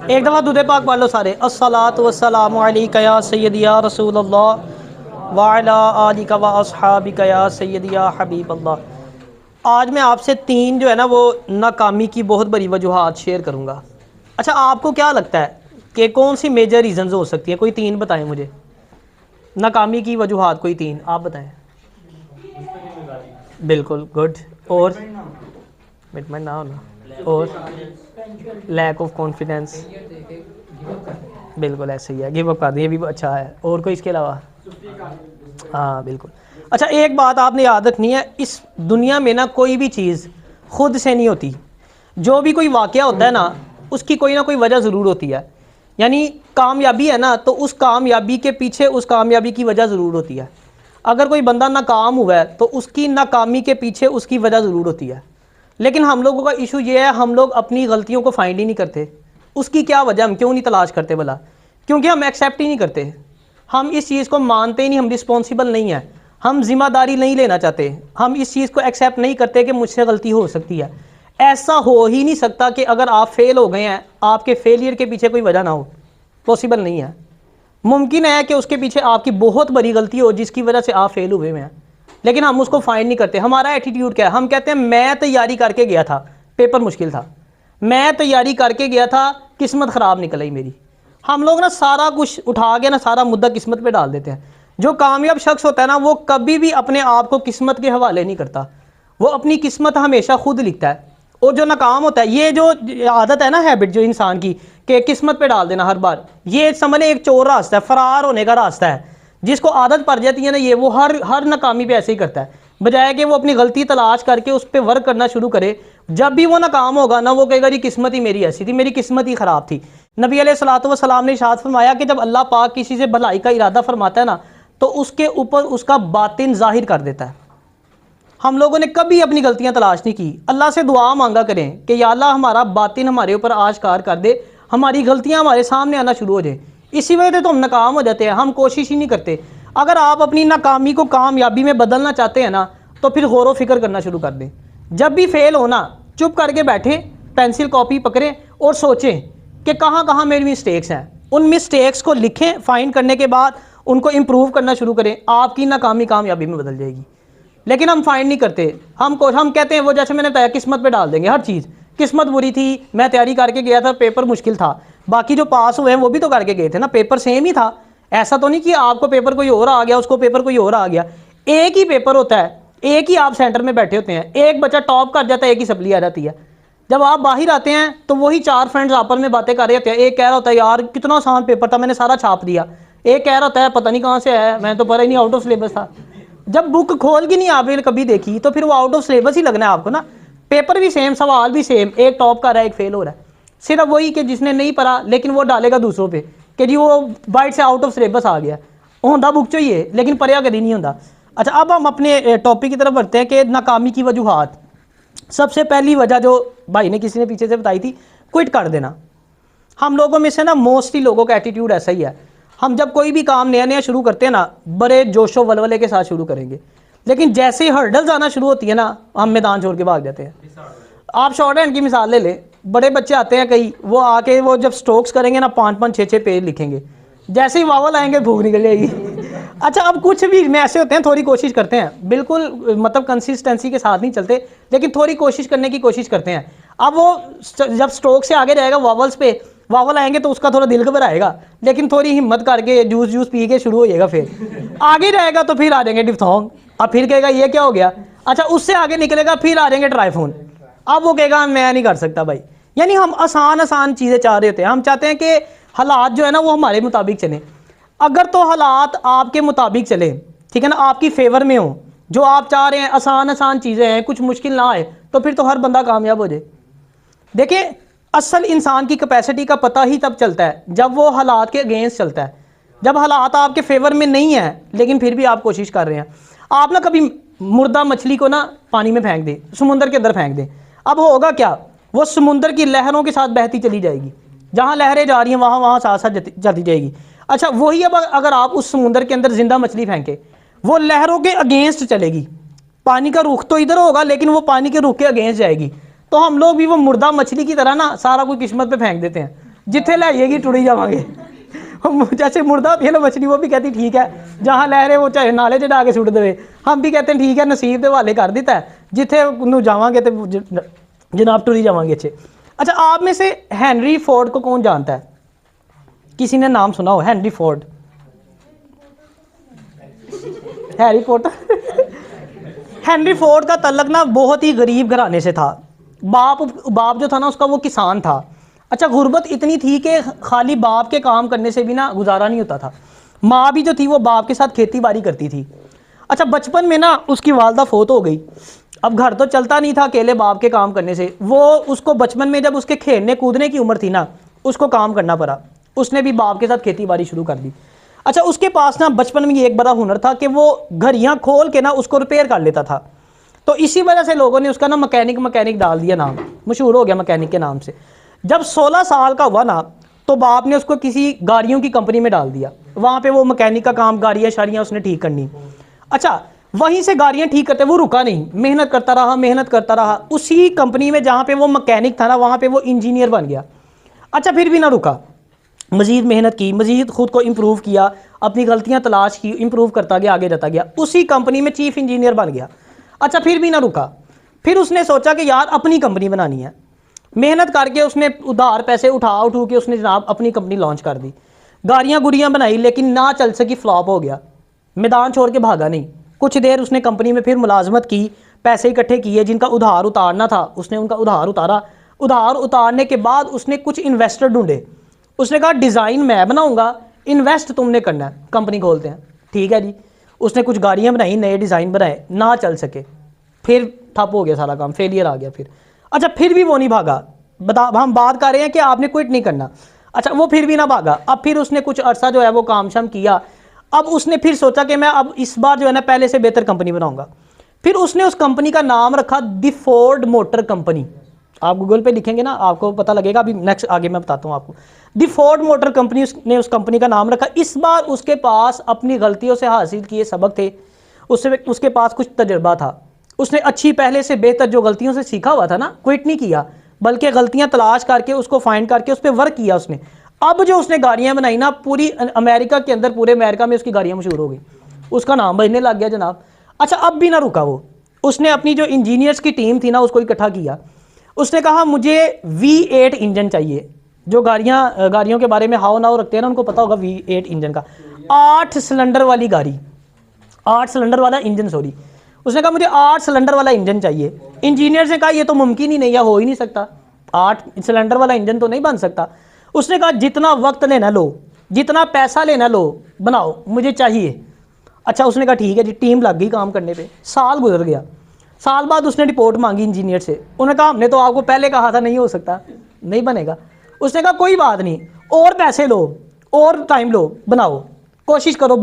एक दफ़ा दुरूद पाक पढ़ लो सारे। अस्सलातु वस्सलामु अलैका या सय्यदी या रसूलल्लाह व अला आलिका व अस्हाबिका या सय्यदी या हबीबल्लाह। आज मैं आपसे तीन जो है ना वो नाकामी की बहुत बड़ी वजूहात शेयर करूँगा। अच्छा, आपको क्या लगता है कि कौन सी मेजर रीज़न्स हो सकती है? कोई तीन बताएं मुझे, नाकामी की वजूहात कोई तीन आप बताएं। बिल्कुल गुड। और कमिटमेंट ना होना, और लैक ऑफ कॉन्फिडेंस, बिल्कुल ऐसे ही है, गिव अप कर दिए भी अच्छा है। और कोई इसके अलावा? हाँ बिल्कुल। अच्छा, एक बात आपने याद रखनी है, इस दुनिया में ना कोई भी चीज़ खुद से नहीं होती। जो भी कोई वाक़या होता है ना, उसकी कोई ना कोई वजह ज़रूर होती है। यानी कामयाबी है ना, तो उस कामयाबी के पीछे उस कामयाबी की वजह ज़रूर होती है। अगर कोई बंदा नाकाम हुआ है तो उसकी नाकामी के पीछे उसकी वजह ज़रूर होती है। लेकिन हम लोगों का इशू ये है, हम लोग अपनी गलतियों को फाइंड ही नहीं करते। उसकी क्या वजह, हम क्यों नहीं तलाश करते भला? क्योंकि हम एक्सेप्ट ही नहीं करते। हम इस चीज़ को मानते ही नहीं, हम रिस्पॉन्सिबल नहीं है, हम जिम्मेदारी नहीं लेना चाहते। हम इस चीज़ को एक्सेप्ट नहीं करते कि मुझसे गलती हो सकती है। ऐसा हो ही नहीं सकता कि अगर आप फेल हो गए हैं, आपके फेलियर के पीछे कोई वजह ना हो। पॉसिबल नहीं है। मुमकिन है कि उसके पीछे आपकी बहुत बड़ी गलती हो जिसकी वजह से आप फेल हुए हैं, लेकिन हम उसको फाइंड नहीं करते। हमारा एटीट्यूड क्या है? हम कहते हैं मैं तैयारी करके गया था, पेपर मुश्किल था, मैं तैयारी करके गया था, किस्मत ख़राब निकल आई मेरी। हम लोग ना सारा कुछ उठा के ना सारा मुद्दा किस्मत पे डाल देते हैं। जो कामयाब शख्स होता है ना, वो कभी भी अपने आप को किस्मत के हवाले नहीं करता, वो अपनी किस्मत हमेशा खुद लिखता है। और जो नाकाम होता है, ये जो आदत है ना, हैबिट जो इंसान की कि किस्मत पे डाल देना हर बार, ये समझ एक चोर रास्ता है, फरार होने का रास्ता है। जिसको आदत पड़ जाती है ना, ये वो हर नाकामी पे ऐसे ही करता है, बजाय कि वो अपनी गलती तलाश करके उस पर वर्क करना शुरू करे। जब भी वो नाकाम होगा ना, वो कहेगा जी किस्मत ही मेरी ऐसी थी, मेरी किस्मत ही ख़राब थी। नबी अलैहिस्सलातु वस्सलाम ने इरशाद फरमाया कि जब अल्लाह पाक किसी से भलाई का इरादा फरमाता है ना, तो उसके ऊपर उसका बातिन जाहिर कर देता है। हम लोगों ने कभी अपनी गलतियां तलाश नहीं की। अल्लाह से दुआ मांगा करें कि या अल्लाह हमारा बातिन हमारे ऊपर आश्कार कर दे, हमारी गलतियां हमारे सामने आना शुरू हो जाए। इसी वजह से तो हम नाकाम हो जाते हैं, हम कोशिश ही नहीं करते। अगर आप अपनी नाकामी को कामयाबी में बदलना चाहते हैं ना, तो फिर गौर व फिक्र करना शुरू कर दें। जब भी फेल होना, चुप करके बैठें, पेंसिल कॉपी पकड़ें और सोचें कि कहाँ कहाँ मेरी मिस्टेक्स हैं। उन मिस्टेक्स को लिखें, फाइंड करने के बाद उनको इम्प्रूव करना शुरू करें। आपकी नाकामी कामयाबी में बदल जाएगी। लेकिन हम फाइंड नहीं करते। हम कहते हैं वो, जैसे मैंने बताया, किस्मत पे डाल देंगे हर चीज़। किस्मत बुरी थी, मैं तैयारी करके गया था, पेपर मुश्किल था। बाकी जो पास हुए हैं वो भी तो करके गए थे ना, पेपर सेम ही था। ऐसा तो नहीं कि आपको पेपर कोई और आ गया, उसको पेपर कोई और आ गया। एक ही पेपर होता है, एक ही आप सेंटर में बैठे होते हैं, एक बच्चा टॉप कर जाता है, एक ही सप्ली आ जाती है। जब आप बाहर आते हैं तो वही चार फ्रेंड्स आपस में बातें कर रहे होते हैं। एक कह रहा होता है यार कितना आसान पेपर था, मैंने सारा छाप दिया। एक कह रहा होता है पता नहीं कहाँ से आया, मैं तो पढ़ा ही नहीं, आउट ऑफ सिलेबस था। जब बुक खोल के नहीं आपने कभी देखी तो फिर वो आउट ऑफ सिलेबस ही लगना है आपको ना। पेपर भी सेम, सवाल भी सेम, एक टॉप कर रहा है, एक फेल हो रहा है। सिर्फ वही कि जिसने नहीं पढ़ा, लेकिन वो डालेगा दूसरों पे कि जी वो बाइट से आउट ऑफ सिलेबस आ गया, होंदा बुक चाहिए लेकिन पढ़िया कभी नहीं होता। अच्छा, अब हम अपने टॉपिक की तरफ बढ़ते हैं कि नाकामी की वजूहात। सबसे पहली वजह जो भाई ने किसी ने पीछे से बताई थी, क्विट कर देना। हम लोगों में से ना मोस्टली लोगों का एटीट्यूड ऐसा ही है। हम जब कोई भी काम नया नया शुरू करते हैं ना, बड़े जोशो वलवले के साथ शुरू करेंगे, लेकिन जैसे ही हर्डल्स आना शुरू होती है ना, हम मैदान छोड़ के भाग जाते हैं। आप शॉर्ट हैंड की मिसाल ले लें, बड़े बच्चे आते हैं कई, वो आके वो जब स्ट्रोक्स करेंगे ना, 5-5 6-6 पेज लिखेंगे, जैसे ही वावल आएंगे भूख निकल जाएगी। अच्छा, अब कुछ भी में ऐसे होते हैं, थोड़ी कोशिश करते हैं, बिल्कुल मतलब कंसिस्टेंसी के साथ नहीं चलते, लेकिन थोड़ी कोशिश करने की कोशिश करते हैं। अब वो जब स्ट्रोक से आगे जाएगा, वावल्स पे वावल आएंगे तो उसका थोड़ा दिल घबराएगा, लेकिन थोड़ी हिम्मत करके जूस पी के शुरू हो जाएगा। फिर आगे जाएगा तो फिर आ जाएंगे डिप्थोंग, अब फिर कहेगा ये क्या हो गया। अच्छा, उससे आगे निकलेगा, फिर आ जाएंगे ट्राइफोन, अब वो कहेगा मैं नहीं कर सकता भाई। यानी हम आसान चीज़ें चाह रहे होते हैं। हम चाहते हैं कि हालात जो है ना वो हमारे मुताबिक चले। अगर तो हालात आपके मुताबिक चले, ठीक है ना, आपकी फेवर में हो, जो आप चाह रहे हैं, आसान चीज़ें हैं, कुछ मुश्किल ना आए, तो फिर तो हर बंदा कामयाब हो जाए। देखिए, असल इंसान की कैपेसिटी का पता ही तब चलता है जब वो हालात के अगेंस्ट चलता है। जब हालात आपके फेवर में नहीं है लेकिन फिर भी आप कोशिश कर रहे हैं। आप ना कभी मुर्दा मछली को ना पानी में फेंक दें, समुंदर के अंदर फेंक दें, अब होगा क्या, वो समुंदर की लहरों के साथ बहती चली जाएगी। जहाँ लहरें जा रही हैं वहाँ साथ साथ जाती जाएगी। अच्छा, वही अब अगर आप उस समुंदर के अंदर जिंदा मछली फेंके, वो लहरों के अगेंस्ट चलेगी। पानी का रुख तो इधर होगा लेकिन वो पानी के रुख के अगेंस्ट जाएगी। तो हम लोग भी वो मुर्दा मछली की तरह ना सारा कोई किस्मत पे फेंक देते हैं। जिथे लाइएगी टुड़ी जावांगे। जैसे मुर्दा होती है ना मछली, वो भी कहती ठीक है जहाँ लहरे वो चाहे नाले च डा के सुट देवे, हम भी कहते हैं ठीक है नसीब के हवाले कर दिता है, जिथे जावांगे तो जनाब टुरी जावांगे। अच्छे, अच्छा आप में से हेनरी फोर्ड को कौन जानता है? किसी ने नाम सुना हो Henry Ford? Harry Potter Henry Ford का तल्लक ना बहुत ही गरीब घराने से था। बाप जो था ना उसका वो किसान था। अच्छा, गुर्बत इतनी थी कि खाली बाप के काम करने से भी ना गुजारा नहीं होता था। माँ भी जो थी वो बाप के साथ खेती बाड़ी करती थी। अच्छा, बचपन में ना उसकी वालदा फौत हो गई। अब घर तो चलता नहीं था अकेले बाप के काम करने से। वो उसको बचपन में जब उसके खेलने कूदने की उम्र थी ना, उसको काम करना पड़ा। उसने भी बाप के साथ खेती बाड़ी शुरू कर दी। अच्छा, उसके पास ना बचपन में एक बड़ा हुनर था कि वो घड़ियाँ खोल के ना उसको रिपेयर कर लेता था। तो इसी वजह से लोगों ने उसका ना मैकेनिक डाल दिया, नाम मशहूर हो गया मैकेनिक के नाम से। जब 16 साल का हुआ ना तो बाप ने उसको किसी गाड़ियों की कंपनी में डाल दिया। वहाँ पे वो मैकेनिक का काम, गाड़ियाँ शाड़ियाँ उसने ठीक करनी। अच्छा, वहीं से गाड़ियाँ ठीक करते वो रुका नहीं, मेहनत करता रहा। उसी कंपनी में जहाँ पे वो मैकेनिक था ना, वहाँ पे वो इंजीनियर बन गया। अच्छा, फिर भी ना रुका, मज़ीद मेहनत की, मज़ीद खुद को इम्प्रूव किया, अपनी गलतियाँ तलाश की, इम्प्रूव करता गया, आगे जाता गया। उसी कंपनी में चीफ इंजीनियर बन गया। अच्छा, फिर भी ना रुका, फिर उसने सोचा कि यार अपनी कंपनी बनानी है। मेहनत करके उसने उधार पैसे उठा के उसने जनाब अपनी कंपनी लॉन्च कर दी। गाड़ियाँ गुड़ियाँ बनाई, लेकिन ना चल सकी, फ्लॉप हो गया। मैदान छोड़ के भागा नहीं। कुछ देर उसने कंपनी में फिर मुलाजमत की, पैसे इकट्ठे किए, जिनका उधार उतारना था उसने उनका उधार उतारा। उधार उतारने के बाद उसने कुछ इन्वेस्टर ढूंढे। उसने कहा डिज़ाइन मैं बनाऊंगा, इन्वेस्ट तुमने करना है, कंपनी खोलते हैं। ठीक है जी। उसने कुछ गाड़ियाँ बनाई, नए डिज़ाइन बनाए, ना चल सके, फिर ठप हो गया सारा काम, फेलियर आ गया फिर। अच्छा, फिर भी वो नहीं भागा। हम बात कर रहे हैं कि आपने क्विट नहीं करना। अच्छा, वो फिर भी ना भागा। अब फिर उसने कुछ अरसा जो है वो काम शाम किया। अब उसने फिर सोचा कि मैं अब इस बार जो है ना पहले से बेहतर कंपनी बनाऊंगा। फिर उसने उस कंपनी का नाम रखा द फोर्ड मोटर कंपनी। आप गूगल पे लिखेंगे ना आपको पता लगेगा, अभी नेक्स्ट आगे मैं बताता हूँ आपको। द फोर्ड मोटर कंपनी ने उस कंपनी का नाम रखा। इस बार उसके पास अपनी गलतियों से हासिल किए सबक थे, उसके पास कुछ तजर्बा था। उसने अच्छी पहले से बेहतर जो गलतियों से सीखा हुआ था ना, क्विट नहीं किया, बल्कि गलतियां तलाश करके उसको फाइंड करके उस पर वर्क किया उसने। अब जो उसने गाड़ियां बनाई ना, पूरी अमेरिका के अंदर, पूरे अमेरिका में उसकी गाड़ियां मशहूर हो गई, उसका नाम बजने लग गया जनाब। अच्छा, अब भी ना रुका वो, उसने अपनी जो इंजीनियर्स की टीम थी ना उसको इकट्ठा किया। उसने कहा मुझे V8 इंजन चाहिए। जो गाड़ियों के बारे में हाव नाव रखते हैं ना उनको पता होगा V8 इंजन का। 8 सिलेंडर वाली गाड़ी, 8 सिलेंडर वाला इंजन, सॉरी। उसने कहा मुझे 8 सिलेंडर वाला इंजन चाहिए। इंजीनियर ने कहा ये तो मुमकिन ही नहीं है, हो ही नहीं सकता, 8 सिलेंडर वाला इंजन तो नहीं बन सकता। उसने कहा जितना वक्त लेना लो, जितना पैसा लेना लो, बनाओ, मुझे चाहिए। अच्छा, उसने कहा ठीक है जी। टीम लग गई काम करने पे। साल गुजर गया। साल बाद उसने रिपोर्ट मांगी इंजीनियर से। उन्होंने कहा हमने तो आपको पहले कहा था नहीं हो सकता, नहीं बनेगा। उसने कहा कोई बात नहीं, और पैसे लो, और टाइम लो, बनाओ, कोशिश करो,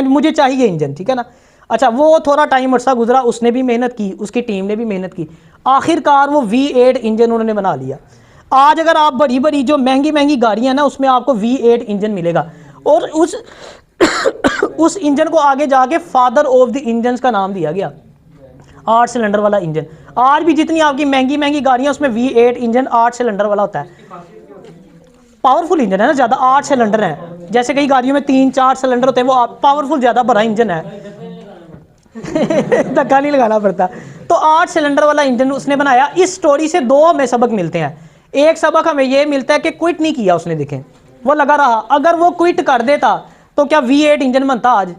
मुझे चाहिए इंजन, ठीक है ना। अच्छा, वो थोड़ा टाइम अर्सा गुजरा, उसने भी मेहनत की, उसकी टीम ने भी मेहनत की। आखिरकार वो V8 इंजन उन्होंने बना लिया। आज अगर आप बड़ी बड़ी जो महंगी गाड़ियाँ ना उसमें आपको V8 इंजन मिलेगा। और उस इंजन को आगे जाके फादर ऑफ द इंजन का नाम दिया गया, 8 सिलेंडर वाला इंजन। आज भी जितनी आपकी महंगी गाड़ियाँ उसमें V8 इंजन 8 सिलेंडर वाला होता है। पावरफुल इंजन है ना, ज़्यादा 8 सिलेंडर है। जैसे कई गाड़ियों में 3-4 सिलेंडर होते हैं, वो पावरफुल ज़्यादा बड़ा इंजन है। धक्का नहीं लगाना पड़ता। तो 8 सिलेंडर वाला इंजन उसने बनाया। इस स्टोरी से 2 हमें सबक मिलते हैं। एक सबक हमें यह मिलता है कि क्विट नहीं किया उसने, देखें वो लगा रहा। अगर वो क्विट कर देता तो क्या V8 इंजन बनता आज?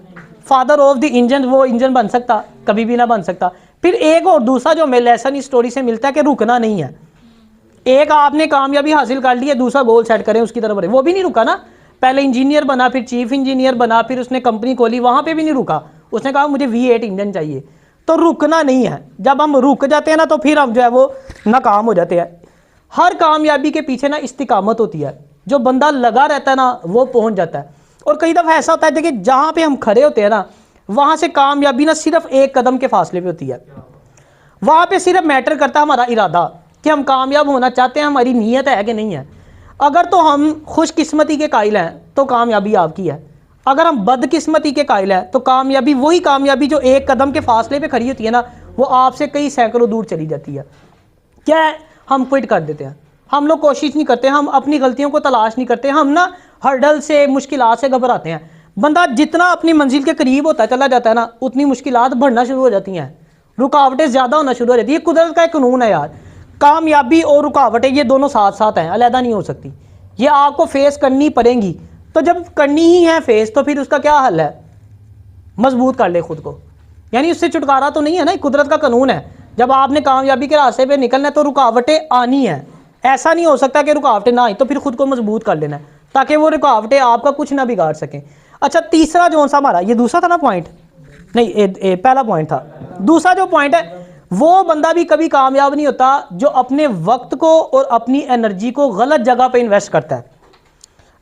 फादर ऑफ द इंजन वो इंजन बन सकता? कभी भी ना बन सकता। फिर एक और दूसरा जो हमें लेसन इस स्टोरी से मिलता है कि रुकना नहीं है। एक आपने कामयाबी हासिल कर ली है, दूसरा गोल सेट करें उसकी तरफ बढ़े। वो भी नहीं रुका ना, पहले इंजीनियर बना, फिर चीफ इंजीनियर बना, फिर उसने कंपनी खोली, वहां पे भी नहीं रुका। उसने कहा मुझे V8 इंजन चाहिए। तो रुकना नहीं है। जब हम रुक जाते हैं ना तो फिर हम जो है वो नाकाम हो जाते हैं। हर कामयाबी के पीछे ना इस्तिकामत होती है। जो बंदा लगा रहता है ना वो पहुंच जाता है। और कई दफ़ा ऐसा होता है, देखिए जहाँ पे हम खड़े होते हैं ना वहाँ से कामयाबी ना सिर्फ एक कदम के फासले पे होती है। वहाँ पे सिर्फ मैटर करता है हमारा इरादा कि हम कामयाब होना चाहते हैं, हमारी नीयत है कि नहीं है। अगर तो हम खुशकिस्मती के कायल हैं तो कामयाबी आपकी है। अगर हम बदकिस्मती के कायल हैं तो कामयाबी, वही कामयाबी जो एक कदम के फासले पे खड़ी होती है ना, वो आपसे कई सैकड़ों दूर चली जाती है। क्या है? हम क्विट कर देते हैं, हम लोग कोशिश नहीं करते, हम अपनी गलतियों को तलाश नहीं करते, हम ना हर्डल से, मुश्किलात से घबराते हैं। बंदा जितना अपनी मंजिल के करीब होता चला जाता है ना, उतनी मुश्किलात बढ़ना शुरू हो जाती हैं, रुकावटें ज़्यादा होना शुरू हो जाती है। ये कुदरत का एक कानून है यार, कामयाबी और रुकावटें ये दोनों साथ साथ हैं, अलहदा नहीं हो सकती, ये आपको फेस करनी पड़ेंगी। तो जब करनी ही है फेस, तो फिर उसका क्या हल है? मजबूत कर ले खुद को, यानी उससे छुटकारा तो नहीं है ना, कुदरत का कानून है। जब आपने कामयाबी के रास्ते पे निकलना है तो रुकावटें आनी है, ऐसा नहीं हो सकता कि रुकावटें ना आए, तो फिर खुद को मजबूत कर लेना है ताकि वो रुकावटें आपका कुछ ना बिगाड़ सकें। अच्छा, तीसरा जो सा हमारा, ये दूसरा था ना पॉइंट, नहीं पहला पॉइंट था। दूसरा जो पॉइंट है, वो बंदा भी कभी कामयाब नहीं होता जो अपने वक्त को और अपनी एनर्जी को गलत जगह पे इन्वेस्ट करता है।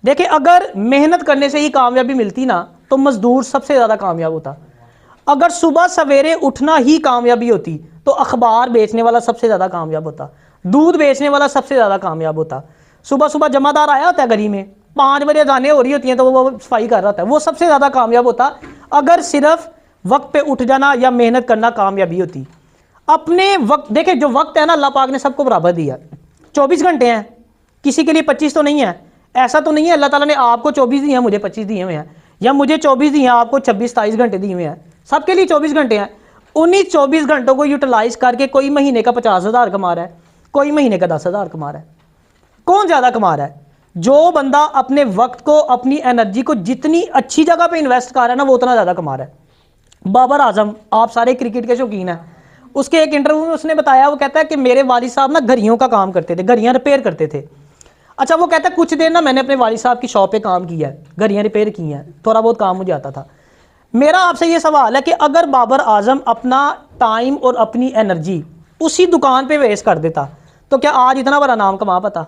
देखिए, अगर मेहनत करने से ही कामयाबी मिलती ना, तो मजदूर सबसे ज़्यादा कामयाब होता। अगर सुबह सवेरे उठना ही कामयाबी होती, तो अखबार बेचने वाला सबसे ज़्यादा कामयाब होता, दूध बेचने वाला सबसे ज़्यादा कामयाब होता। सुबह सुबह जमादार आया होता है गली में, 5 बजे जाने हो रही होती हैं तो वो सफाई कर रहा होता है, वो सबसे ज़्यादा कामयाब होता अगर सिर्फ वक्त पे उठ जाना या मेहनत करना कामयाबी होती। अपने वक्त देखिए, जो वक्त है ना, अल्लाह पाक ने सबको बराबर दिया। 24 घंटे हैं, किसी के लिए 25 तो नहीं है। ऐसा तो नहीं है अल्लाह ताला ने आपको 24 दिए हैं, मुझे 25 दिए हुए हैं, या मुझे 24 दिए हैं, आपको 26-27 घंटे दिए हुए हैं। सबके लिए 24 घंटे हैं। उन्हीं 24 घंटों को यूटिलाइज करके कोई महीने का 50,000 कमा रहा है, कोई महीने का 10,000 कमा रहा है। कौन ज़्यादा कमा रहा है? जो बंदा अपने वक्त को, अपनी एनर्जी को जितनी अच्छी जगह पे इन्वेस्ट कर रहा है ना, वो उतना ज़्यादा कमा रहा है। बाबर आजम, आप सारे क्रिकेट के शौकीन हैं, उसके एक इंटरव्यू में उसने बताया, वो कहता है कि मेरे वालिद साहब ना घड़ियों का काम करते थे, घड़ियाँ रिपेयर करते थे। अच्छा, वो कहता है कुछ देर ना मैंने अपने वालिद साहब की शॉप पे काम किया है, घड़ियाँ रिपेयर की हैं, थोड़ा बहुत काम मुझे आता था। मेरा आपसे ये सवाल है कि अगर बाबर आजम अपना टाइम और अपनी एनर्जी उसी दुकान पे वेस्ट कर देता, तो क्या आज इतना बड़ा नाम कमा पाता?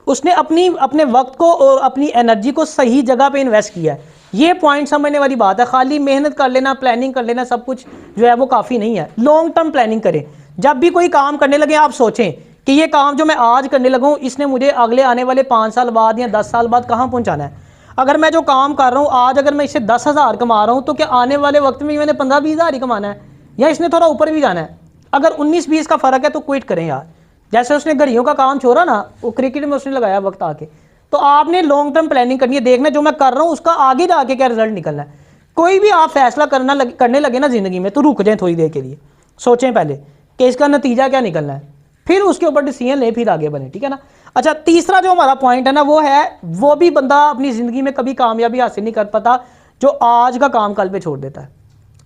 उसने अपने वक्त को और अपनी एनर्जी को सही जगह पे इन्वेस्ट किया है। ये पॉइंट समझने वाली बात है। खाली मेहनत कर लेना, प्लानिंग कर लेना, सब कुछ जो है वो काफ़ी नहीं है। लॉन्ग टर्म प्लानिंग करें। जब भी कोई काम करने लगे, आप सोचें कि ये काम जो मैं आज करने लगूँ, इसने मुझे अगले आने वाले 5 साल बाद या 10 साल बाद कहाँ पहुँचाना है। अगर मैं जो काम कर रहा हूँ आज, अगर मैं इससे 10,000 कमा रहा हूँ, तो क्या आने वाले वक्त में मैंने 15-20 हज़ार ही कमाना है, या इसने थोड़ा ऊपर भी जाना है? अगर 19-20 का फ़र्क है तो क्विट करें यार। जैसे उसने घड़ियों का काम छोड़ा ना, वो क्रिकेट में उसने लगाया वक्त आके। तो आपने लॉन्ग टर्म प्लानिंग करनी है, देखना जो मैं कर रहा हूँ उसका आगे जाके क्या रिजल्ट निकलना है। कोई भी आप फैसला करने लगे ना ज़िंदगी में, तो रुक जाएं थोड़ी देर के लिए, सोचें पहले कि इसका नतीजा क्या निकलना है, फिर उसके ऊपर डिसीजन लें, फिर आगे बढ़ें, ठीक है ना। अच्छा, तीसरा जो हमारा पॉइंट है ना, वो है वो भी बंदा अपनी ज़िंदगी में कभी कामयाबी हासिल नहीं कर पाता जो आज का काम कल पे छोड़ देता है।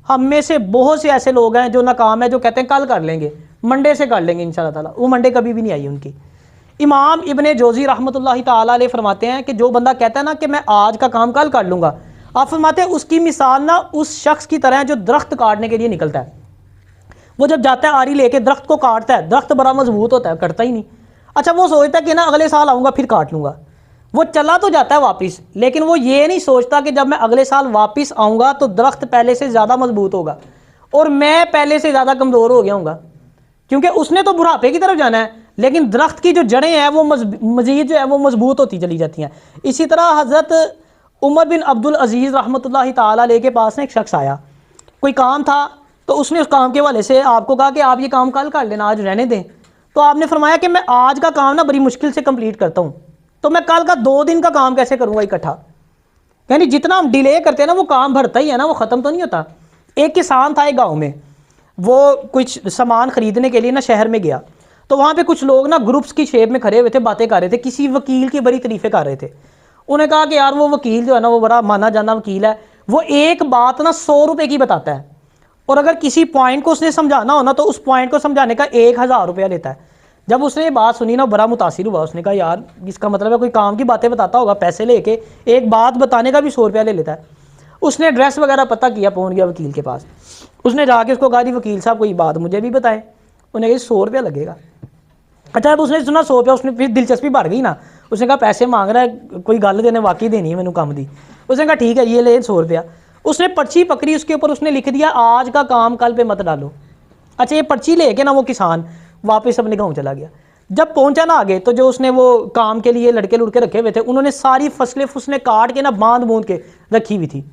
हम में से बहुत से ऐसे लोग हैं जो नाकाम है, जो कहते हैं कल कर लेंगे, मंडे से कर लेंगे इंशाल्लाह ताला, वो मंडे कभी भी नहीं आई उनकी। इमाम इब्ने जोज़ी रहमतुल्लाहि ताला अलैह फरमाते हैं कि जो बंदा कहता है ना कि मैं आज का काम कल कर लूँगा, आप फरमाते हैं उसकी मिसाल ना उस शख्स की तरह है जो दरख्त काटने के लिए निकलता है। वो जब जाता है आरी लेके दरख्त को काटता है, दरख्त बड़ा मजबूत होता है, कटता ही नहीं। अच्छा, वो सोचता है कि ना अगले साल आऊँगा फिर काट लूँगा, वो चला तो जाता है वापस, लेकिन वो ये नहीं सोचता कि जब मैं अगले साल वापस आऊँगा तो दरख्त पहले से ज़्यादा मजबूत होगा और मैं पहले से ज़्यादा कमज़ोर हो गया हूँगा, क्योंकि उसने तो बुढ़ापे की तरफ जाना है, लेकिन दरख्त की जो जड़ें हैं वो मज़ीद जो है वो मजबूत होती चली जाती हैं। इसी तरह हज़रत उमर बिन अब्दुल अज़ीज़ रहमतुल्लाहि ताला अलैह के पास ना एक शख्स आया, कोई काम था, तो उसने उस काम के हवाले से आपको कहा कि आप ये काम कल कर लेना, आज रहने दें। तो आपने फरमाया कि मैं आज का काम ना बड़ी मुश्किल से कंप्लीट करता हूँ, तो मैं कल का 2 दिन का काम कैसे करूँगा इकट्ठा। यानी जितना हम डिले करते हैं ना, वो काम बढ़ता ही है ना, वो ख़त्म तो नहीं होता। एक किसान था एक गाँव में, वो कुछ सामान ख़रीदने के लिए ना शहर में गया, तो वहाँ पे कुछ लोग ना ग्रुप्स की शेप में खड़े हुए थे, बातें कर रहे थे, किसी वकील की बड़ी तारीफ़ें कर रहे थे। उन्हें कहा कि यार वो वकील जो है ना वो बड़ा माना जाना वकील है, वो एक बात ना 100 रुपये की बताता है, और अगर किसी पॉइंट को उसने समझाना हो ना तो उस पॉइंट को समझाने का 1000 रुपया लेता है। जब उसने ये बात सुनी ना, बड़ा मुतासिर हुआ। उसने कहा यार इसका मतलब है कोई काम की बातें बताता होगा, पैसे लेके एक बात बताने का भी 100 रुपया ले लेता है। उसने एड्रेस वगैरह पता किया, पहुँच गया वकील के पास। उसने जाके उसको कहा जी वकील साहब कोई बात मुझे भी बताएं। उन्हें कहा 100 रुपया लगेगा। अच्छा, अब उसने सुना 100 रुपया, उसने फिर दिलचस्पी बढ़ गई ना, उसने कहा पैसे मांग रहा है, कोई गल देने वाकई देनी है मैंने काम दी। उसने कहा ठीक है ये ले 100 रुपया। उसने पर्ची पकड़ी, उसके ऊपर उसने लिख दिया आज का काम कल पे मत डालो। अच्छा, ये पर्ची लेके ना वो किसान वापस अपने गाँव चला गया। जब पहुंचा ना आगे, तो जो उसने वो काम के लिए लड़के लुड़के रखे हुए थे, उन्होंने सारी फसलें फुसलें काट के ना बांध बूंद के रखी हुई थी।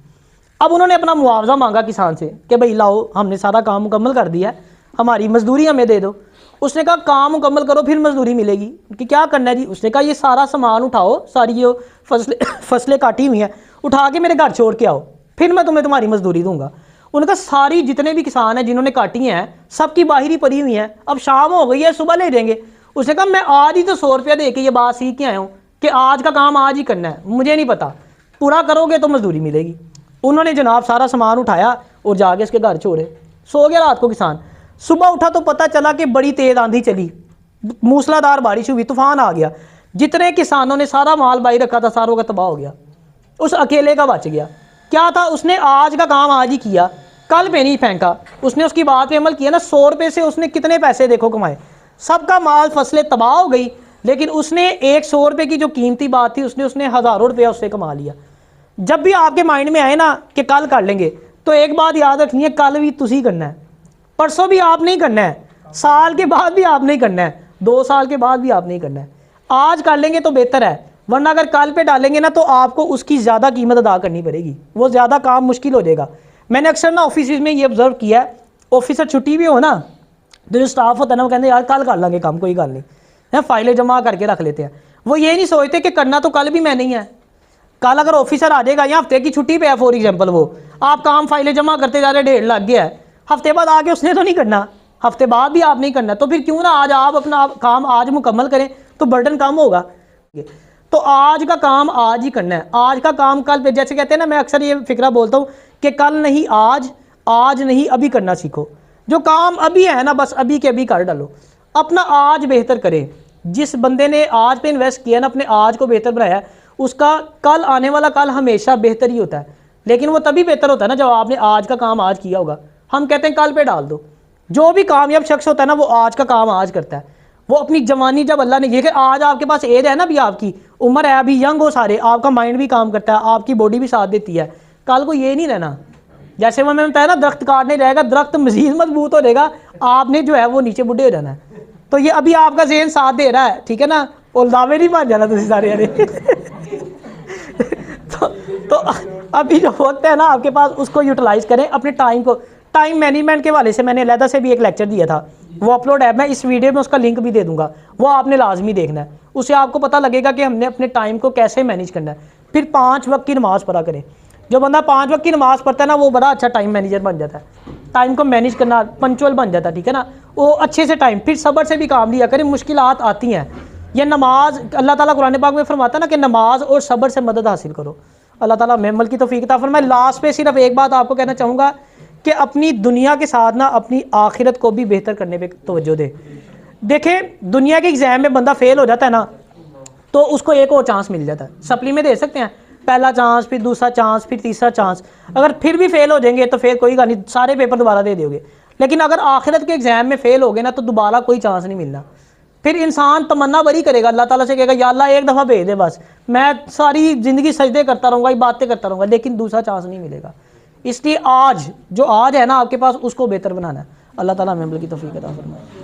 अब उन्होंने अपना मुआवजा मांगा किसान से कि भाई लाओ, हमने सारा काम मुकम्मल कर दिया है, हमारी मजदूरी हमें दे दो। उसने कहा काम मुकम्मल करो फिर मजदूरी मिलेगी। कि क्या करना है जी? उसने कहा ये सारा सामान उठाओ, सारी जो फसलें काटी हुई हैं उठा के मेरे घर छोड़ के आओ, फिर मैं तुम्हें तुम्हारी मजदूरी दूंगा। उनका सारी जितने भी किसान हैं जिन्होंने काटी हैं सबकी बाहरी पड़ी हुई हैं, अब शाम हो गई है सुबह ले जाएंगे। उसने कहा मैं आज ही तो 100 रुपया दे के ये बात सीख के आया हूँ कि आज का काम आज ही करना है, मुझे नहीं पता, पूरा करोगे तो मजदूरी मिलेगी। उन्होंने जनाब सारा सामान उठाया और जाके इसके घर छोड़े, सो गया रात को किसान। सुबह उठा तो पता चला कि बड़ी तेज आंधी चली, मूसलाधार बारिश हुई, तूफान आ गया, जितने किसानों ने सारा माल बाई रखा था सारों का तबाह हो गया, उस अकेले का बच गया। क्या था? उसने आज का काम आज ही किया, कल पे नहीं फेंका, उसने उसकी बात पे अमल किया ना। 100 रुपये से उसने कितने पैसे देखो कमाए, सबका माल फसलें तबाह हो गई, लेकिन उसने एक 100 रुपये की जो कीमती बात थी उसने हज़ारों रुपया उससे कमा लिया। जब भी आपके माइंड में आए ना कि कल कर लेंगे, तो एक बात याद रखनी है, कल भी तुसी करना है, परसों भी आप नहीं करना है, साल के बाद भी आप नहीं करना है, 2 साल के बाद भी आप नहीं करना है। आज कर लेंगे तो बेहतर है, वरना अगर कल पे डालेंगे ना तो आपको उसकी ज़्यादा कीमत अदा करनी पड़ेगी, वो ज़्यादा काम मुश्किल हो जाएगा। मैंने अक्सर ना ऑफिस में ये ऑब्जर्व किया है, ऑफिसर छुट्टी भी हो ना तो जो स्टाफ होता है ना वो कहते हैं यार कल कर लेंगे काम, कोई गल नहीं है, फाइलें जमा करके रख लेते हैं। वो ये नहीं सोचते कि करना तो कल भी मैं नहीं है, कल अगर ऑफिसर आ जाएगा या हफ्ते की छुट्टी पे है फॉर एग्जाम्पल, वो आप काम फाइलें जमा करते जा रहे, 1.5 लग गया है, हफ्ते बाद आके उसने तो नहीं करना, हफ्ते बाद भी आप नहीं करना, तो फिर क्यों ना आज आप अपना काम आज मुकम्मल करें तो बर्डन कम होगा। तो आज का काम आज ही करना है, आज का काम कल पे, जैसे कहते हैं ना, मैं अक्सर ये फिक्रा बोलता हूँ कि कल नहीं आज, आज नहीं अभी करना सीखो। जो काम अभी है ना बस अभी के अभी कर डालो, अपना आज बेहतर करें। जिस बंदे ने आज पे इन्वेस्ट किया ना, अपने आज को बेहतर बनाया, उसका कल आने वाला कल हमेशा बेहतर ही होता है। लेकिन वो तभी बेहतर होता है ना जब आपने आज का काम आज किया होगा। हम कहते हैं कल पे डाल दो। जो भी कामयाब शख्स होता है ना वो आज का काम आज करता है। वो अपनी जवानी जब अल्लाह ने ये कि आज आपके पास एज है ना, अभी आपकी उम्र है, अभी यंग हो सारे, आपका माइंड भी काम करता है, आपकी बॉडी भी साथ देती है, कल को ये नहीं रहना। जैसे वो मैंने बताया ना, दरख्त काटने जाएगा, दरख्त मजीद मजबूत हो जाएगा, आपने जो है वो नीचे बुढ़े हो जाना है। तो ये अभी आपका ज़हन साथ दे रहा है, ठीक है ना, और दावे नहीं बन जाना तुम सारे यारे तो अभी जो वक्त है ना आपके पास उसको यूटिलाइज करें, अपने टाइम को। टाइम मैनेजमेंट के हवाले से मैंने अलहदा से भी एक लेक्चर दिया था, वो अपलोड है, मैं इस वीडियो में उसका लिंक भी दे दूंगा, वो आपने लाजमी देखना है, उससे आपको पता लगेगा कि हमने अपने टाइम को कैसे मैनेज करना है। फिर 5 वक्त की नमाज़ पढ़ा करें। जो बंदा 5 वक्त की नमाज़ पढ़ता है ना वो बड़ा अच्छा टाइम मैनेजर बन जाता है, टाइम को मैनेज करना, पंचुअल बन जाता है, ठीक है ना, वो अच्छे से टाइम। फिर सब्र से भी काम लिया करें, मुश्किलात आती हैं, ये नमाज अल्लाह ताला कुरान पाक में फरमाता है ना कि नमाज और सब्र से मदद हासिल करो। अल्लाह ताला हमें अमल की तौफीक अता फरमाए। लास्ट पे सिर्फ एक बात आपको कहना चाहूँगा कि अपनी दुनिया के साथ ना अपनी आखिरत को भी बेहतर करने पे तवज्जो दे। देखें दुनिया के एग्ज़ाम में बंदा फेल हो जाता है ना तो उसको एक और चांस मिल जाता है, सप्ली में दे सकते हैं, पहला चांस, फिर दूसरा चांस, फिर तीसरा चांस। अगर फिर भी फेल हो जाएंगे तो फिर कोई नहीं, सारे पेपर दोबारा दे दोगे। लेकिन अगर आखिरत के एग्ज़ाम में फेल हो गए ना तो दोबारा कोई चांस नहीं मिलना। फिर इंसान तमन्ना बरी करेगा, अल्लाह ताला से कहेगा या अल्लाह एक दफ़ा भेज दे, बस मैं सारी ज़िंदगी सजदे करता रहूँगा, बातें करता रहूँगा, लेकिन दूसरा चांस नहीं मिलेगा। इसलिए आज जो आज है ना आपके पास उसको बेहतर बनाना है। अल्लाह ताला हमें अमल की तौफीक अता फरमाए।